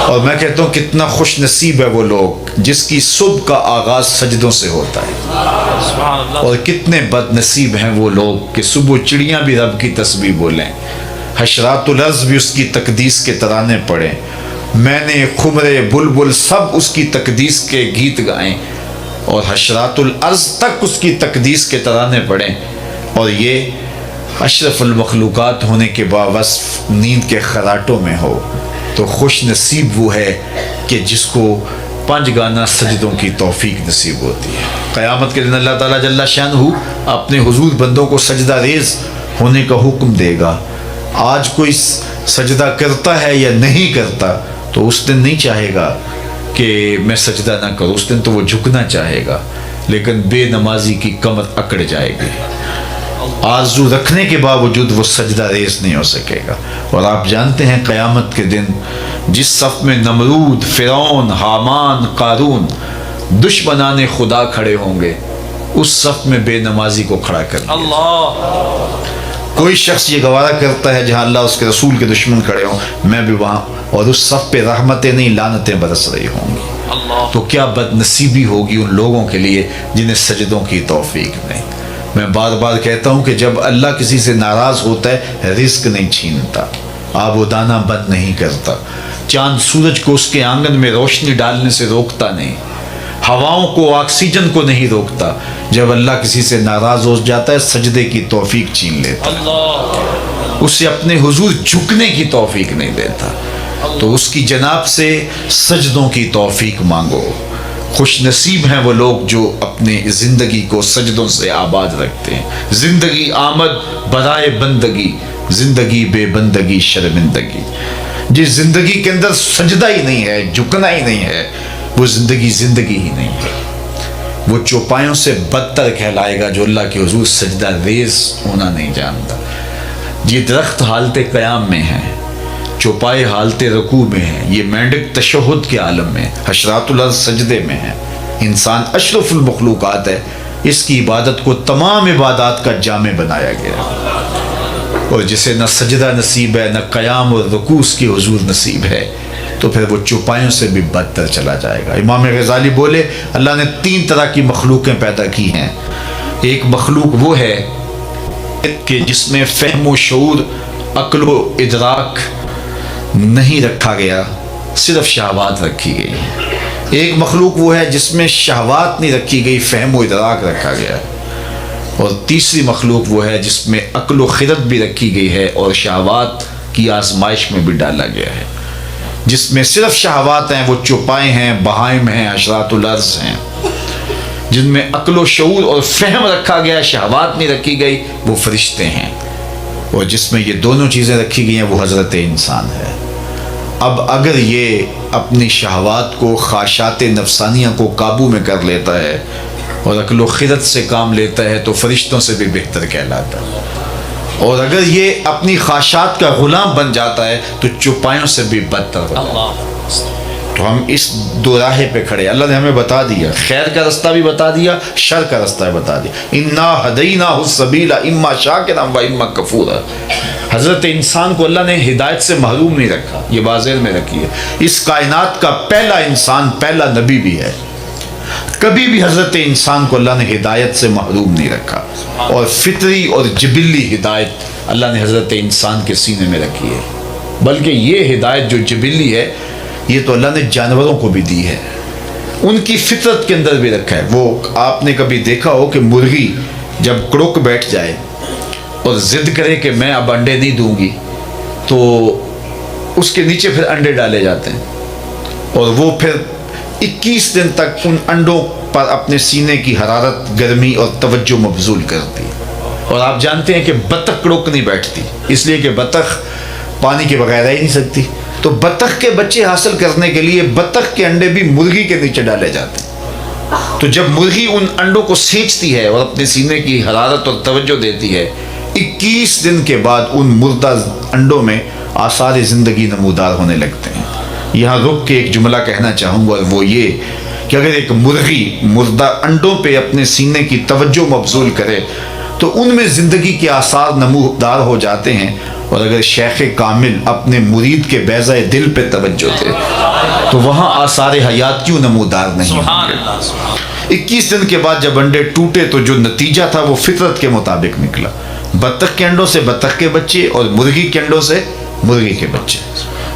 اور میں کہتا ہوں کتنا خوش نصیب ہے وہ لوگ جس کی صبح کا آغاز سجدوں سے ہوتا ہے، اور کتنے بد نصیب ہیں وہ لوگ کہ صبح چڑیاں بھی رب کی تسبیح بولیں، حشرات الارض بھی اس کی تقدیس کے ترانے پڑھیں، میں نے خمرے بلبل سب اس کی تقدیس کے گیت گائیں، اور حشرات الارض تک اس کی تقدیس کے ترانے پڑھیں، اور یہ اشرف المخلوقات ہونے کے باوصف نیند کے خراٹوں میں ہو، تو خوش نصیب وہ ہے کہ جس کو 5 گانا سجدوں کی توفیق نصیب ہوتی ہے۔ قیامت کے دن اللہ تعالیٰ جل شانہ اپنے حضور بندوں کو سجدہ ریز ہونے کا حکم دے گا۔ آج کوئی سجدہ کرتا ہے یا نہیں کرتا تو اس دن نہیں چاہے گا کہ میں سجدہ نہ کروں، اس دن تو وہ جھکنا چاہے گا، لیکن بے نمازی کی کمر اکڑ جائے گی، آرزو رکھنے کے باوجود وہ سجدہ ریز نہیں ہو سکے گا۔ اور آپ جانتے ہیں قیامت کے دن جس صف میں نمرود، فرعون، حامان، قارون دشمنان خدا کھڑے ہوں گے، اس صف میں بے نمازی کو کھڑا کر دیا۔ کوئی شخص یہ گوارا کرتا ہے جہاں اللہ اس کے رسول کے دشمن کھڑے ہوں میں بھی وہاں، اور اس صف پہ رحمتیں نہیں لعنتیں برس رہی ہوں گی، تو کیا بد نصیبی ہوگی ان لوگوں کے لیے جنہیں سجدوں کی توفیق نہیں۔ میں بار بار کہتا ہوں کہ جب اللہ کسی سے ناراض ہوتا ہے رزق نہیں چھینتا، آب و دانہ بند نہیں کرتا، چاند سورج کو اس کے آنگن میں روشنی ڈالنے سے روکتا نہیں، ہواؤں کو آکسیجن کو نہیں روکتا۔ جب اللہ کسی سے ناراض ہو جاتا ہے سجدے کی توفیق چھین لیتا ہے، اسے اپنے حضور جھکنے کی توفیق نہیں دیتا، تو اس کی جناب سے سجدوں کی توفیق مانگو۔ خوش نصیب ہیں وہ لوگ جو اپنے زندگی کو سجدوں سے آباد رکھتے ہیں۔ زندگی آمد برائے بندگی، زندگی بے بندگی شرمندگی۔ جس زندگی کے اندر سجدہ ہی نہیں ہے، جھکنا ہی نہیں ہے، وہ زندگی زندگی ہی نہیں ہے، وہ چوپایوں سے بدتر کہلائے گا جو اللہ کے حضور سجدہ ریز ہونا نہیں جانتا۔ یہ درخت حالت قیام میں ہیں، چوپائے حالت رکوع میں ہیں، یہ مینڈک تشہد کے عالم میں، حشرات الارض سجدے میں ہیں، انسان اشرف المخلوقات ہے، اس کی عبادت کو تمام عبادات کا جامع بنایا گیا ہے، اور جسے نہ سجدہ نصیب ہے نہ قیام اور رکوع اس کی حضور نصیب ہے تو پھر وہ چوپایوں سے بھی بدتر چلا جائے گا۔ امام غزالی بولے اللہ نے 3 طرح کی مخلوقیں پیدا کی ہیں، ایک مخلوق وہ ہے کہ جس میں فہم و شعور، عقل و ادراک نہیں رکھا گیا، صرف شہوات رکھی گئی ہیں۔ ایک مخلوق وہ ہے جس میں شہوات نہیں رکھی گئی، فہم و ادراک رکھا گیا ہے۔ اور تیسری مخلوق وہ ہے جس میں عقل و خرد بھی رکھی گئی ہے اور شہوات کی آزمائش میں بھی ڈالا گیا ہے۔ جس میں صرف شہوات ہیں وہ چوپائے ہیں، بہائم ہیں، حشرات الارض ہیں۔ جن میں عقل و شعور اور فہم رکھا گیا، شہوات نہیں رکھی گئی، وہ فرشتے ہیں۔ اور جس میں یہ دونوں چیزیں رکھی گئی ہیں وہ حضرت انسان ہے۔ اب اگر یہ اپنی شہوات کو، خواہشات نفسانیہ کو قابو میں کر لیتا ہے اور عقل و خرد سے کام لیتا ہے تو فرشتوں سے بھی بہتر کہلاتا ہے، اور اگر یہ اپنی خواہشات کا غلام بن جاتا ہے تو چوپایوں سے بھی بدتر ہو جاتا ہے۔ تو ہم اس دو راہے پہ کھڑے، اللہ نے ہمیں بتا دیا، خیر کا رستہ بھی بتا دیا، شر کا رستہ بھی بتا دیا۔ انا ہدیناہ السبیل اما شاکرا و اما کفورا۔ حضرت انسان کو اللہ نے ہدایت سے محروم نہیں رکھا، یہ واضح میں رکھی ہے۔ اس کائنات کا پہلا انسان، پہلا نبی بھی ہے، کبھی بھی حضرت انسان کو اللہ نے ہدایت سے محروم نہیں رکھا، اور فطری اور جبلی ہدایت اللہ نے حضرت انسان کے سینے میں رکھی ہے۔ بلکہ یہ ہدایت جو جبلی ہے یہ تو اللہ نے جانوروں کو بھی دی ہے، ان کی فطرت کے اندر بھی رکھا ہے۔ وہ آپ نے کبھی دیکھا ہو کہ مرغی جب کڑک بیٹھ جائے اور ضد کرے کہ میں اب انڈے نہیں دوں گی تو اس کے نیچے پھر انڈے ڈالے جاتے ہیں، اور وہ پھر 21 دن تک ان انڈوں پر اپنے سینے کی حرارت، گرمی اور توجہ مبذول کرتی ہے۔ اور آپ جانتے ہیں کہ بطخ کڑک نہیں بیٹھتی، اس لیے کہ بطخ پانی کے بغیر رہ ہی نہیں سکتی، تو بطخ کے بچے حاصل کرنے کے لیے بطخ کے انڈے بھی مرغی کے نیچے ڈالے جاتے ہیں۔ تو جب مرغی ان انڈوں کو سینچتی ہے اور اپنے سینے کی حرارت اور توجہ دیتی ہے، 21 دن کے بعد ان مردہ انڈوں میں آثار زندگی نمودار ہونے لگتے ہیں۔ یہاں رک کے ایک جملہ کہنا چاہوں گا، وہ یہ کہ اگر ایک مرغی مردہ انڈوں پہ اپنے سینے کی توجہ مبذول کرے تو ان میں زندگی کے آثار نمودار ہو جاتے ہیں. اور اگر شیخ کامل اپنے مرید کے بیضہ دل پہ توجہ دے تو وہاں آثار حیات کیوں نمودار نہیں ہوں گے؟ 21 دن کے بعد جب انڈے ٹوٹے تو جو نتیجہ تھا وہ فطرت کے مطابق نکلا. بطخ کے انڈوں سے بطخ کے بچے اور مرغی کے انڈوں سے مرغی کے بچے.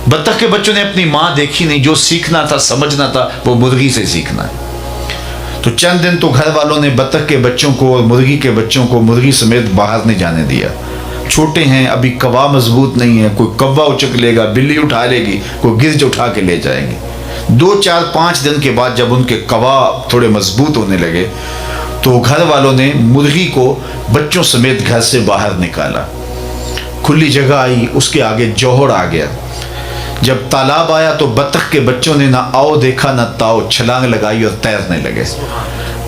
بطخ کے بچوں نے اپنی ماں دیکھی نہیں، جو سیکھنا تھا سمجھنا تھا وہ مرغی سے سیکھنا ہے. تو چند دن تو گھر والوں نے بطخ کے بچوں کو اور مرغی کے بچوں کو مرغی سمیت باہر نہیں جانے دیا. چھوٹے ہیں ابھی، کوا مضبوط نہیں ہے، کوئی کوا اچک لے گا، بلی اٹھا لے گی، کوئی گرج اٹھا کے لے جائیں گے. 2 4 5 دن کے بعد جب ان کے کوا تھوڑے مضبوط ہونے لگے تو گھر والوں نے مرغی کو بچوں سمیت گھر سے باہر نکالا. کھلی جگہ آئی، اس کے آگے جوہر آ گیا. جب تالاب آیا تو بطخ کے بچوں نے نہ آؤ دیکھا نہ تاؤ، چھلانگ لگائی اور تیرنے لگے.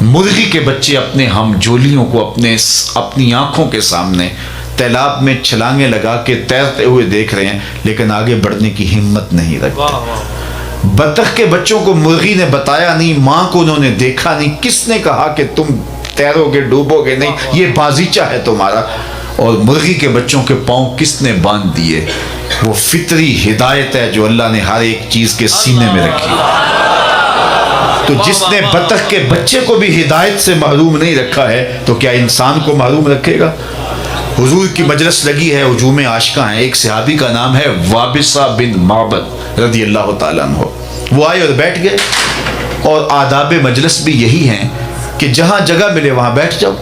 مرغی کے بچے اپنے ہم جولیوں کو اپنی آنکھوں کے سامنے تالاب میں چھلانگیں لگا کے تیرتے ہوئے دیکھ رہے ہیں، لیکن آگے بڑھنے کی ہمت نہیں رکھتے. بطخ کے بچوں کو مرغی نے بتایا نہیں، ماں کو انہوں نے دیکھا نہیں. کس نے کہا کہ تم تیرو گے ڈوبو گے نہیں، یہ بازیچہ ہے تمہارا. اور مرغی کے بچوں کے پاؤں کس نے باندھ دیے؟ وہ فطری ہدایت ہے جو اللہ نے ہر ایک چیز کے سینے میں رکھی. تو جس نے بطخ کے بچے کو بھی ہدایت سے محروم نہیں رکھا ہے تو کیا انسان کو محروم رکھے گا؟ حضور کی مجلس لگی ہے، ہجوم عاشقاں ہیں. ایک صحابی کا نام ہے وابصہ بن معبد رضی اللہ تعالیٰ عنہ. وہ آئے اور بیٹھ گئے. اور آداب مجلس بھی یہی ہیں کہ جہاں جگہ ملے وہاں بیٹھ جاؤ.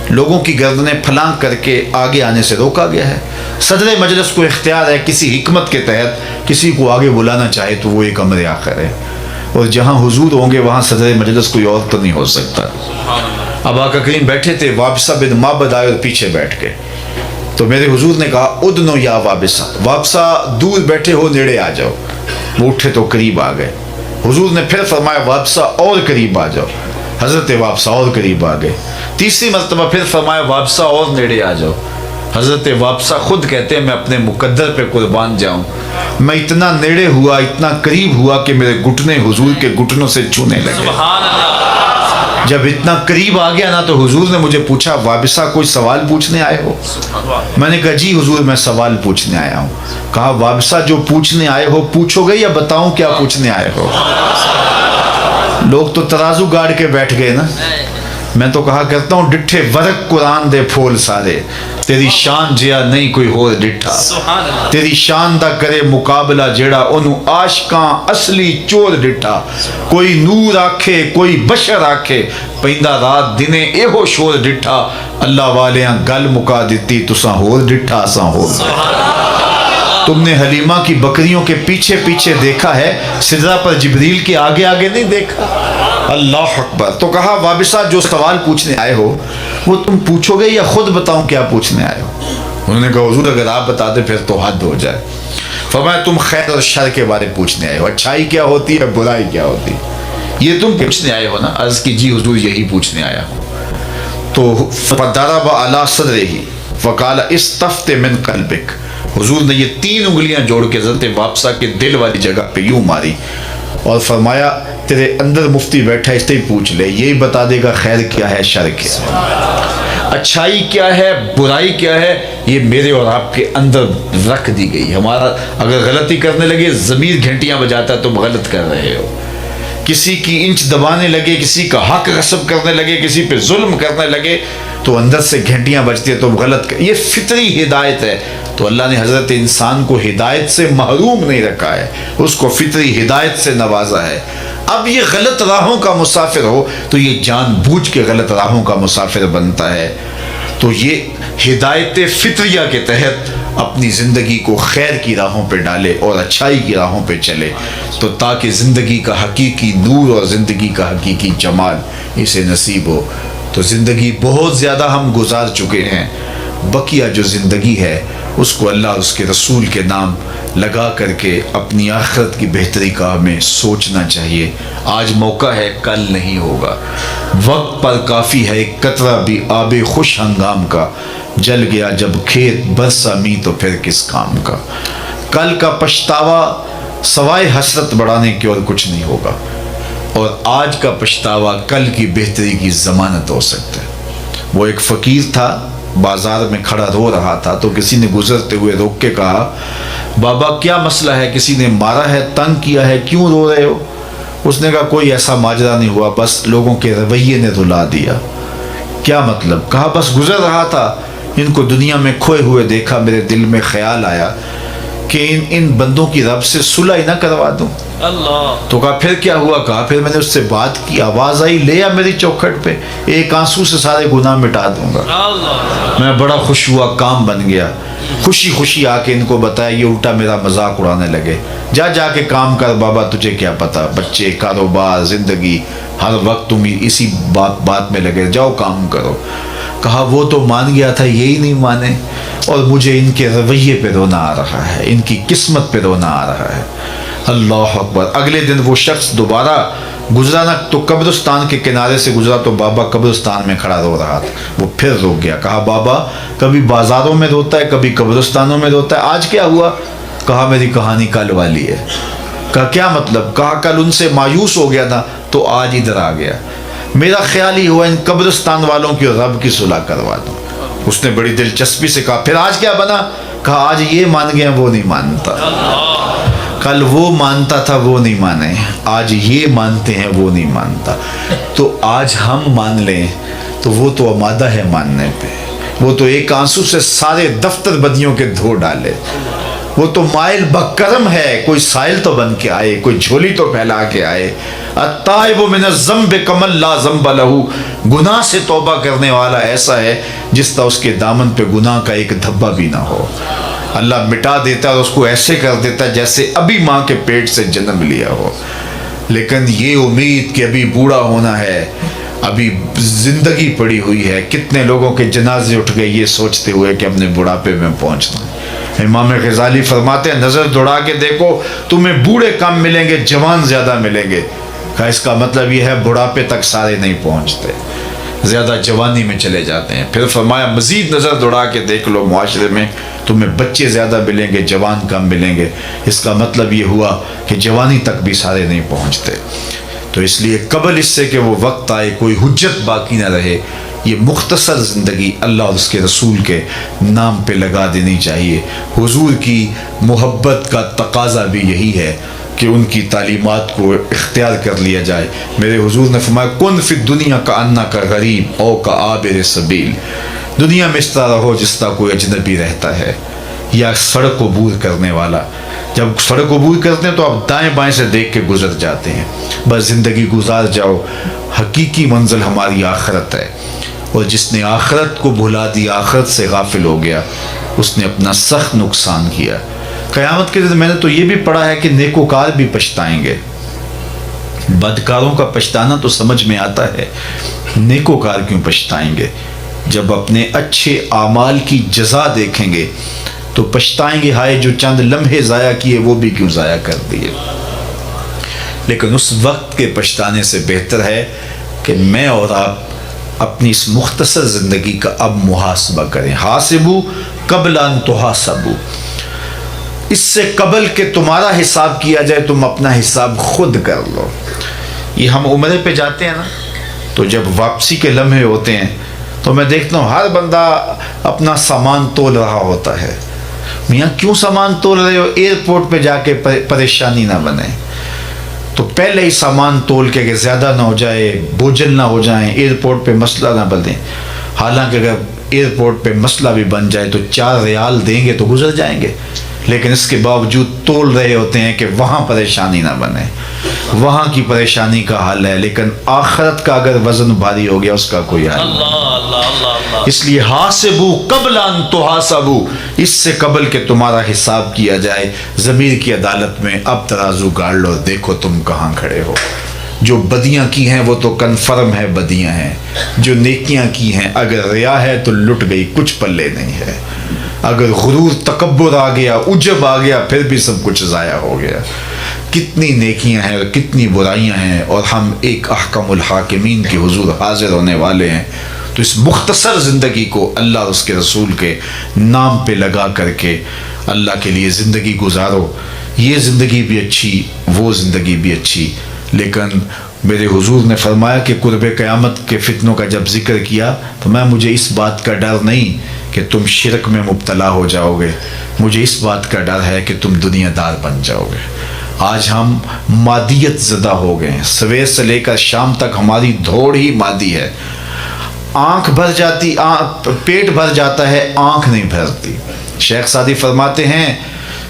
لوگوں کی گردنیں پھلانگ کر کے آگے آنے سے روکا گیا ہے. صدر مجلس کو اختیار ہے کسی حکمت کے تحت کسی کو آگے بلانا چاہے تو وہ ایک امر آخر ہے. اور جہاں حضور ہوں گے وہاں صدر مجلس کوئی اور تو نہیں ہو سکتا. اب آقا کریم بیٹھے تھے، وابصہ بن معبد آئے اور پیچھے بیٹھ گئے. تو میرے حضور نے کہا ادنو یا وابصہ، وابصہ دور بیٹھے ہو نیڑے آ جاؤ. وہ اٹھے تو قریب آ گئے. حضور نے پھر فرمایا وابصہ اور قریب آ جاؤ. حضرت وابصہ اور قریب آ گئے. تیسری مرتبہ پھر فرمایا وابصہ اور نیڑے آ جاؤ. حضرت وابصہ خود کہتے ہیں میں اپنے مقدر پہ قربان جاؤں، میں اتنا نیڑے ہوا، اتنا قریب ہوا کہ میرے گھٹنے حضور کے گھٹنوں سے چھونے لگے. جب اتنا قریب آ گیا نا تو حضور نے مجھے پوچھا وابصہ کوئی سوال پوچھنے آئے ہو؟ میں نے کہا جی حضور میں سوال پوچھنے آیا ہوں. کہا وابصہ جو پوچھنے آئے ہو پوچھو گے یا بتاؤں کیا پوچھنے آئے ہو؟ لوگ تو ترازو گاڑ کے بیٹھ گئے نا. میں تو کہا کرتا ہوں ڈٹھے ورق قرآن دے پھول سارے، تیری شان جیا نہیں کوئی ہور ڈٹھا. تیری شان دا کرے مقابلہ جیڑا انہوں عاشقاں اصلی چور ڈٹھا. کوئی نور آکھے کوئی بشر آکھے، پیندہ رات دنے ایہو شور ڈٹھا. اللہ والیاں گل مکا دیتی تساں ہور ڈٹھا اساں ہور. تم نے حلیمہ کی بکریوں کے پیچھے پیچھے دیکھا ہے، سدرہ پر جبریل کے آگے آگے نہیں دیکھا. اللہ اکبر. تو کہا وابصہ جو سوال پوچھنے آئے ہو وہ تم پوچھو گے یا خود بتاؤں کیا پوچھنے آئے ہو؟ انہوں نے کہا حضور اگر آپ بتا دیں پھر تو حد ہو جائے. فرمایا تم خیر اور شر کے بارے پوچھنے آئے ہو، اچھائی کیا ہوتی ہے برائی کیا ہوتی ہے، یہ تم پوچھنے آئے ہو نا؟ عرض کی جی حضور یہی پوچھنے آیا ہوں. تو فضرب علی صدرہ وقال استفت من قلبک. حضور نے یہ 3 انگلیاں جوڑ کے حضرت وابصہ کے دل والی جگہ پہ یوں ماری اور فرمایا تیرے اندر مفتی بیٹھا اس سے پوچھ لے، یہی بتا دے گا خیر کیا ہے شر کیا ہے، اچھائی کیا ہے برائی کیا ہے. یہ میرے اور آپ کے اندر رکھ دی گئی. ہمارا اگر غلطی کرنے لگے ضمیر گھنٹیاں بجاتا ہے تم غلط کر رہے ہو. کسی کی انچ دبانے لگے، کسی کا حق غصب کرنے لگے، کسی پہ ظلم کرنے لگے تو اندر سے گھنٹیاں بجتی ہیں تم غلط کر. یہ فطری ہدایت ہے. تو اللہ نے حضرت انسان کو ہدایت سے محروم نہیں رکھا ہے، اس کو فطری ہدایت سے نوازا ہے. اب یہ غلط راہوں کا مسافر ہو تو یہ جان بوجھ کے غلط راہوں کا مسافر بنتا ہے. تو یہ ہدایت فطریہ کے تحت اپنی زندگی کو خیر کی راہوں پہ ڈالے اور اچھائی کی راہوں پہ چلے تو تاکہ زندگی کا حقیقی نور اور زندگی کا حقیقی جمال اسے نصیب ہو. تو زندگی بہت زیادہ ہم گزار چکے ہیں، بقیہ جو زندگی ہے اس کو اللہ اور اس کے رسول کے نام لگا کر کے اپنی آخرت کی بہتری کا ہمیں سوچنا چاہیے. آج موقع ہے کل نہیں ہوگا. وقت پر کافی ہے ایک قطرہ بھی آب خوش ہنگام کا، جل گیا جب کھیت برسا می تو پھر کس کام کا. کل کا پچھتاوا سوائے حسرت بڑھانے کی اور کچھ نہیں ہوگا، اور آج کا پچھتاوا کل کی بہتری کی ضمانت ہو سکتا ہے. وہ ایک فقیر تھا، بازار میں کھڑا رو رہا تھا، تو کسی نے گزرتے ہوئے روک کے کہا بابا کیا مسئلہ ہے، کسی نے مارا ہے، تنگ کیا ہے، کیوں رو رہے ہو؟ اس نے کہا کوئی ایسا ماجرا نہیں ہوا، بس لوگوں کے رویے نے رلا دیا۔ کیا مطلب؟ کہا بس گزر رہا تھا، ان کو دنیا میں کھوئے ہوئے دیکھا، میرے دل میں خیال آیا کہ ان بندوں کی رب سے صلح ہی نہ کروا دوں۔ اللہ تو کہا پھر کیا ہوا؟ کہا پھر میں نے اس سے بات کی، آواز آئی لے آ میری چوکھٹ پہ، ایک آنسو سے سارے گناہ مٹا دوں گا۔ میں بڑا خوش ہوا، کام بن گیا، خوشی خوشی آ کے ان کو بتایا، یہ الٹا میرا مذاق اڑانے لگے، جا کے کام کر بابا، تجھے کیا پتا، بچے، کاروبار، زندگی، ہر وقت تم اسی بات میں لگے، جاؤ کام کرو۔ کہا وہ تو مان گیا تھا، یہی نہیں مانے، اور مجھے ان کے رویے پہ رونا آ رہا ہے، ان کی قسمت پہ رونا آ رہا ہے۔ اللہ اکبر۔ اگلے دن وہ شخص دوبارہ گزرا، نہ تو قبرستان کے کنارے سے گزرا تو بابا قبرستان میں کھڑا رو رہا تھا، وہ پھر رو گیا۔ کہا بابا کبھی بازاروں میں روتا ہے، کبھی قبرستانوں میں روتا ہے، آج کیا ہوا؟ کہا میری کہانی کل والی ہے۔ کہا کیا مطلب؟ کہا کل ان سے مایوس ہو گیا تھا تو آج ادھر آ گیا، میرا خیال ہی ہوا ان قبرستان والوں کی رب کی صلح کروا دوں۔ اس نے بڑی دلچسپی سے کہا پھر آج کیا بنا؟ کہا آج یہ مان گیا، وہ نہیں مانتا، کل وہ مانتا تھا، وہ نہیں مانے، آج یہ مانتے ہیں، وہ نہیں مانتا، تو آج ہم مان لیں تو وہ تو آمادہ ہے ماننے پہ، وہ تو ایک آنسو سے سارے دفتر بدیوں کے دھو ڈالے، وہ تو مائل بکرم ہے، کوئی سائل تو بن کے آئے، کوئی جھولی تو پھیلا کے آئے۔ التائب من الذنب کمن لا ذنب لہ، گناہ سے توبہ کرنے والا ایسا ہے جس طرح اس کے دامن پہ گناہ کا ایک دھبا بھی نہ ہو۔ اللہ مٹا دیتا ہے اور اس کو ایسے کر دیتا ہے جیسے ابھی ماں کے پیٹ سے جنم لیا ہو۔ لیکن یہ امید کہ ابھی بوڑھا ہونا ہے، ابھی زندگی پڑی ہوئی ہے، کتنے لوگوں کے جنازے اٹھ گئے یہ سوچتے ہوئے کہ ہم نے بڑھاپے میں پہنچنا ہے۔ امام غزالی فرماتے ہیں نظر دوڑا کے دیکھو، تمہیں بوڑھے کم ملیں گے، جوان زیادہ ملیں گے۔ کہا اس کا مطلب یہ ہے بڑھاپے تک سارے نہیں پہنچتے، زیادہ جوانی میں چلے جاتے ہیں۔ پھر فرمایا مزید نظر دوڑا کے دیکھ لو، معاشرے میں تمہیں بچے زیادہ ملیں گے، جوان کم ملیں گے۔ اس کا مطلب یہ ہوا کہ جوانی تک بھی سارے نہیں پہنچتے۔ تو اس لیے قبل اس سے کہ وہ وقت آئے کوئی حجت باقی نہ رہے، یہ مختصر زندگی اللہ اور اس کے رسول کے نام پہ لگا دینی چاہیے۔ حضور کی محبت کا تقاضا بھی یہی ہے کہ ان کی تعلیمات کو اختیار کر لیا جائے۔ میرے حضور نے فرمایا کن فی الدنیا کأنک غریب او کعابر سبیل، دنیا میں اس طرح رہو جس طرح کوئی اجنبی رہتا ہے یا سڑک عبور کرنے والا۔ جب سڑک عبور کرتے ہیں تو آپ دائیں بائیں سے دیکھ کے گزر جاتے ہیں، بس زندگی گزار جاؤ، حقیقی منزل ہماری آخرت ہے، اور جس نے آخرت کو بھلا دی، آخرت سے غافل ہو گیا، اس نے اپنا سخت نقصان کیا۔ قیامت کے دن میں نے تو یہ بھی پڑھا ہے کہ نیکوکار بھی پچھتائیں گے۔ بدکاروں کا پچھتانا تو سمجھ میں آتا ہے، نیکوکار کیوں پچھتائیں گے؟ جب اپنے اچھے اعمال کی جزا دیکھیں گے تو پچھتائیں گے، ہائے جو چند لمحے ضائع کیے وہ بھی کیوں ضائع کر دیے۔ لیکن اس وقت کے پچھتانے سے بہتر ہے کہ میں اور آپ اپنی اس مختصر زندگی کا اب محاسبہ کریں۔ حاسبو قبل ان تحاسبو، اس سے قبل کہ تمہارا حساب کیا جائے تم اپنا حساب خود کر لو۔ یہ ہم عمرے پہ جاتے ہیں نا، تو جب واپسی کے لمحے ہوتے ہیں تو میں دیکھتا ہوں ہر بندہ اپنا سامان تول رہا ہوتا ہے۔ میاں کیوں سامان تول رہے ہو؟ ایئرپورٹ پہ جا کے پریشانی نہ بنے، تو پہلے ہی سامان تول کے کہ زیادہ نہ ہو جائے، بوجھل نہ ہو جائیں، ایئرپورٹ پہ مسئلہ نہ بنے۔ حالانکہ اگر ایئرپورٹ پہ مسئلہ بھی بن جائے تو 4 ریال دیں گے تو گزر جائیں گے، لیکن اس کے باوجود تول رہے ہوتے ہیں کہ وہاں پریشانی نہ بنے، وہاں کی پریشانی کا حل ہے، لیکن آخرت کا اگر وزن بھاری ہو گیا اس کا کوئی حل نہیں۔ اس لیے حاسبو قبل ان تحاسبو، اس سے قبل کہ تمہارا حساب کیا جائے، ضمیر کی عدالت میں اب ترازو گاڑ لو، دیکھو تم کہاں کھڑے ہو۔ جو بدیاں کی ہیں وہ تو کنفرم ہے بدیاں ہیں، جو نیکیاں کی ہیں اگر ریا ہے تو لٹ گئی، کچھ پلے نہیں ہے۔ اگر غرور تکبر آ گیا، عجب آ گیا، پھر بھی سب کچھ ضائع ہو گیا۔ کتنی نیکیاں ہیں اور کتنی برائیاں ہیں، اور ہم ایک احکم الحاکمین کے حضور حاضر ہونے والے ہیں۔ تو اس مختصر زندگی کو اللہ اور اس کے رسول کے نام پہ لگا کر کے اللہ کے لیے زندگی گزارو۔ یہ زندگی بھی اچھی، وہ زندگی بھی اچھی، لیکن میرے حضور نے فرمایا کہ قرب قیامت کے فتنوں کا جب ذکر کیا تو مجھے اس بات کا ڈر نہیں کہ تم شرک میں مبتلا ہو جاؤ گے، مجھے اس بات کا ڈر ہے کہ تم دنیا دار بن جاؤ گے۔ آج ہم مادیت زدہ ہو گئے ہیں، سویر سے لے کر شام تک ہماری دوڑ ہی مادی ہے۔ آنکھ بھر جاتی، پیٹ بھر جاتا ہے، آنکھ نہیں بھرتی۔ شیخ سعدی فرماتے ہیں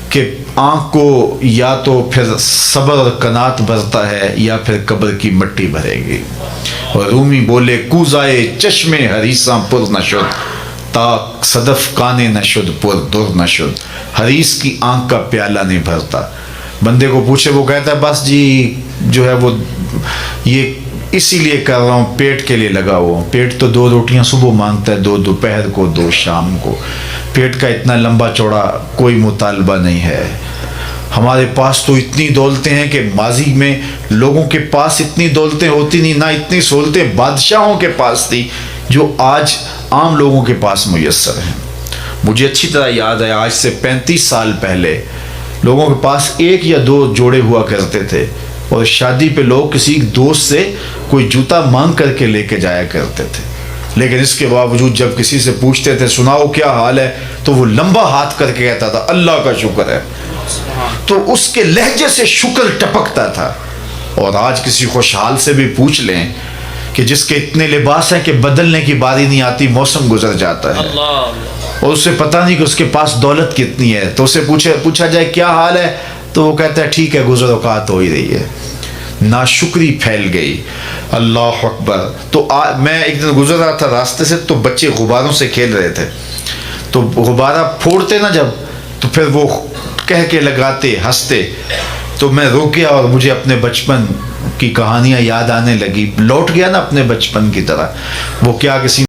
کہ آنکھ کو یا تو پھر صبر اور قناعت بھرتا ہے یا پھر قبر کی مٹی بھرے گی۔ اور رومی بولے کوزائے چشم حریصاں پر نشد تا صدف کانے نشد پر در نشد۔ حریص کی آنکھ کا پیالہ نہیں بھرتا۔ بندے کو پوچھے، وہ کہتا ہے بس جی جو ہے وہ یہ اسی لیے کر رہا ہوں، پیٹ کے لیے لگا ہوا ہوں۔ پیٹ تو 2 روٹیاں صبح مانگتا ہے، 2 دوپہر کو، 2 شام کو۔ پیٹ کا اتنا لمبا چوڑا کوئی مطالبہ نہیں ہے۔ ہمارے پاس تو اتنی دولتیں ہیں کہ ماضی میں لوگوں کے پاس اتنی دولتیں ہوتی نہیں، نہ اتنی سہولتیں بادشاہوں کے پاس تھی جو آج عام لوگوں کے پاس میسر ہیں۔ مجھے اچھی طرح یاد ہے، آج سے 35 سال پہلے لوگوں کے پاس 1 یا 2 جوڑے ہوا کرتے تھے، اور شادی پہ لوگ کسی دوست سے کوئی جوتا مانگ کر کے لے کے جایا کرتے تھے۔ لیکن اس کے باوجود جب کسی سے پوچھتے تھے سناؤ کیا حال ہے، تو وہ لمبا ہاتھ کر کے کہتا تھا اللہ کا شکر ہے، تو اس کے لہجے سے شکر ٹپکتا تھا۔ اور آج کسی خوشحال سے بھی پوچھ لیں کہ جس کے اتنے لباس ہیں کہ بدلنے کی باری نہیں آتی، موسم گزر جاتا ہے، اور اسے پتہ نہیں کہ اس کے پاس دولت کتنی ہے، تو اسے پوچھا جائے کیا حال ہے، تو وہ کہتا ہے ٹھیک ہے، گزر اوقات ہو ہی رہی ہے۔ ناشکری پھیل گئی۔ اللہ اکبر۔ تو میں ایک دن گزر رہا تھا راستے سے، تو بچے غباروں سے کھیل رہے تھے، تو غبارہ پھوڑتے نا جب، تو پھر وہ کہہ کے لگاتے، ہنستے، تو میں رک گیا اور مجھے اپنے بچپن کی کہانیاں یاد آنے لگی، لوٹ گیا نا اپنے بچپن کی طرح۔ وہ کیا کسی